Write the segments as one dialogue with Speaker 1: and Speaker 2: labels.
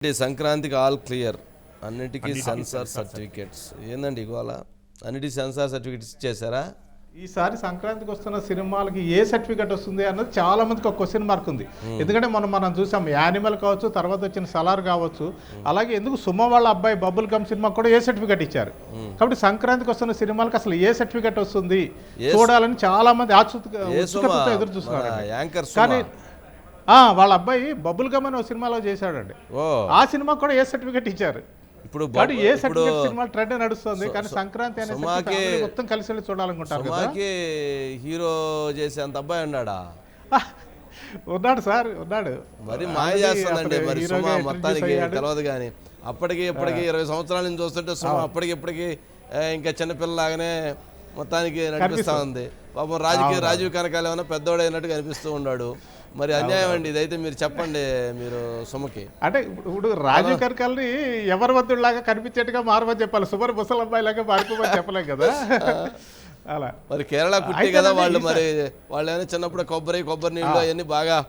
Speaker 1: సంక్రాంతికి all clear, అన్నిటికీ censor certificates. ఏందండి ఇవాళ అన్నిటికీ సెన్సార్ సర్టిఫికేట్స్ ఇచ్చేసారా?
Speaker 2: ఈసారి సంక్రాంతికి వస్తున్న సినిమాలకి ఏ సర్టిఫికేట్ వస్తుంది అన్నది చాలా మందికి ఒక క్వశ్చన్ మార్క్ ఉంది. ఎందుకంటే మనం చూసాం యానిమల్ కావచ్చు, తర్వాత వచ్చిన సలార్ కావచ్చు, అలాగే ఎందుకు సుమ వాళ్ళ అబ్బాయి బబుల్ గమ్ సినిమా కూడా ఏ సర్టిఫికేట్ ఇచ్చారు. కాబట్టి సంక్రాంతికి వస్తున్న సినిమాలకు అసలు ఏ సర్టిఫికేట్ వస్తుంది చూడాలని చాలా మంది ఉత్సుకతతో ఎదురు చూస్తున్నారు. కానీ వాళ్ళ అబ్బాయి బబుల్ గమ్ అని ఒక సినిమాలో చేశాడండి. ఆ సినిమా కూడా ఏ సర్టిఫికేట్ ఇచ్చారు. ఇప్పుడు ఏ సర్టిఫికేట్ సినిమా ట్రెండ్ నడుస్తుంది. కానీ సంక్రాంతి అనే మొత్తం కలిసి వెళ్ళి చూడాలనుకుంటారు.
Speaker 1: హీరో చేసేంత అబ్బాయి ఉన్నాడా?
Speaker 2: ఉన్నాడు సార్, ఉన్నాడు.
Speaker 1: మరి మాయ చేస్తుందండి. మరి సుమా మొత్తానికి తెలియదు. కానీ అప్పటికి ఇప్పటికి 20 సంవత్సరాల నుంచి చూస్తుంటే సుమా అప్పటికి ఇప్పటికి ఇంకా చిన్నపిల్లలాగానే మొత్తానికి నడిపిస్తూ ఉంది. పాపం రాజీవ్ కనకాల ఏమైనా పెద్దోడైనట్టుగా అనిపిస్తూ ఉన్నాడు. మరి అన్యాయం అండి ఇదైతే. మీరు చెప్పండి, మీరు సుమకి
Speaker 2: అంటే ఇప్పుడు రాజీవ్ కనకాలని ఎవరి వద్దులాగా కనిపించేట్టుగా మారమని చెప్పాలి. సుమర్ ముసలమ్మాయి లాగా మారిపోమని చెప్పలేం కదా. అలా మరి
Speaker 1: కేరళ పుట్టి కదా వాళ్ళు. మరి వాళ్ళు ఏమైనా చిన్నప్పుడు కొబ్బరి నీళ్ళు అవన్నీ బాగా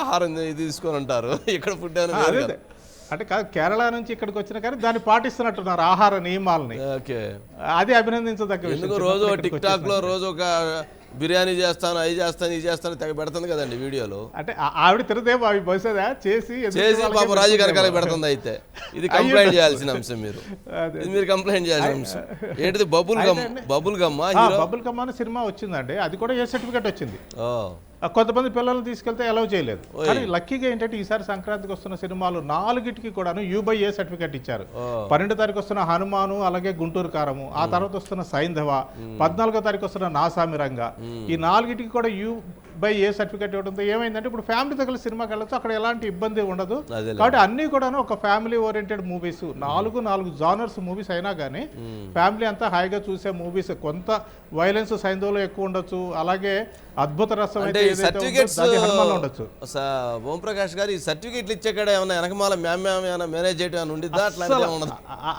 Speaker 1: ఆహారం తీసుకొని ఉంటారు. ఇక్కడ పుట్టాను
Speaker 2: అంటే కాదు, కేరళ నుంచి ఇక్కడికి వచ్చినా కానీ దాన్ని పాటిస్తున్నట్టున్నారు ఆహార నియమాలని. అది అభినందించదగ్గ విషయం.
Speaker 1: రోజు టిక్ టాక్ లో రోజు ఒక బిర్యానీ చేస్తాను, అవి చేస్తాను, ఇది చేస్తాను తెగ పెడుతుంది కదండి వీడియోలో.
Speaker 2: అంటే ఆవిడ తిరదేమో అవి బహుశా చేసి
Speaker 1: పాపం రాజీ కనకాలకు పెడుతుంది. అయితే ఇది కంప్లైంట్ చేయాల్సిన అంశం. మీరు కంప్లైంట్ చేయాల్సిన అంశం ఏంటిది? బబుల్
Speaker 2: గమ్ అనే సినిమా వచ్చిందండి. అది కూడా ఏ సర్టిఫికేట్ వచ్చింది. కొంతమంది పిల్లల్ని తీసుకెళ్తే అలౌ చేయలేదు. కానీ లక్కీగా ఏంటంటే ఈసారి సంక్రాంతికి వస్తున్న సినిమాలు 4గిటికి కూడాను U/A సర్టిఫికేట్ ఇచ్చారు. 12వ తారీఖు వస్తున్న హనుమాను, అలాగే గుంటూరు కారము, ఆ తర్వాత వస్తున్న సైంధవ, 14వ తారీఖు వస్తున్న నాసామిరంగా, ఈ 4గిటికి కూడా U/A సర్టిఫికేట్ ఇవ్వడంతో ఏమైందంటే ఇప్పుడు ఫ్యామిలీతో కలిసి సినిమాకి వెళ్ళొచ్చు. అక్కడ ఎలాంటి ఇబ్బంది ఉండదు. కాబట్టి అన్ని కూడాను ఒక family oriented movies, 4 genres movies అయినా కానీ ఫ్యామిలీ అంతా హాయిగా చూసే మూవీస్. కొంత వైలెన్స్ సైంధవలో ఎక్కువ ఉండొచ్చు, అలాగే అద్భుత రసం అయితే ఉండొచ్చు.
Speaker 1: ఓంప్రకాష్ గారు, ఈ సర్టిఫికేట్లు ఇచ్చే కాడ ఏమన్నా వెనకమాల మేనేజ్ చేయడం ఉండిద్దా?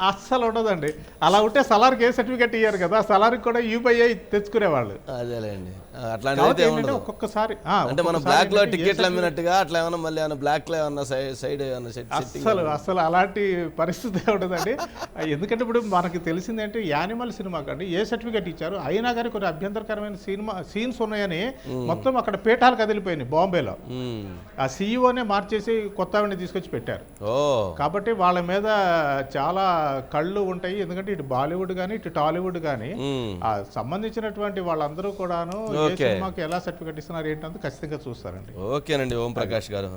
Speaker 2: అస్సలు ఉండదండి. అలా ఉంటే సలార్కి ఏ సర్టిఫికేట్ ఇయ్యారు కదా, సలార్కి కూడా U/A తెచ్చుకునేవాళ్ళు.
Speaker 1: అదేలేండి. అట్లాంటి
Speaker 2: ఒక్కొక్కసారి
Speaker 1: అంటే మనం బ్లాక్ లో టికెట్లు అమ్మినట్టుగా అట్లా ఏమన్నా మళ్ళీ ఏమన్నా బ్లాక్ లో ఏమన్నా సైడ్
Speaker 2: అస్సలు అలాంటి పరిస్థితి ఉండదండి. ఎందుకంటే ఇప్పుడు మనకి తెలిసిందంటే యానిమల్ సినిమా కండి ఏ సర్టిఫికేట్ ఇచ్చారు. అయినా కానీ కొన్ని అభ్యంతరకరమైన సీన్స్ ఉన్నాయని మొత్తం అక్కడ పీఠాలు కదిలిపోయినాయి బాంబేలో. ఆ CEO మార్చేసి కొత్త ఆవిడని తీసుకొచ్చి పెట్టారు. కాబట్టి వాళ్ళ మీద చాలా కళ్ళు ఉంటాయి. ఎందుకంటే ఇటు బాలీవుడ్ కానీ ఇటు టాలీవుడ్ కానీ సంబంధించినటువంటి వాళ్ళందరూ కూడాను ఏ సినిమాకి ఎలా సర్టిఫికేట్ ఇస్తున్నారు ఏంటంటే ఖచ్చితంగా చూస్తారండి.
Speaker 1: ఓకేనండి ఓంప్రకాష్ గారు.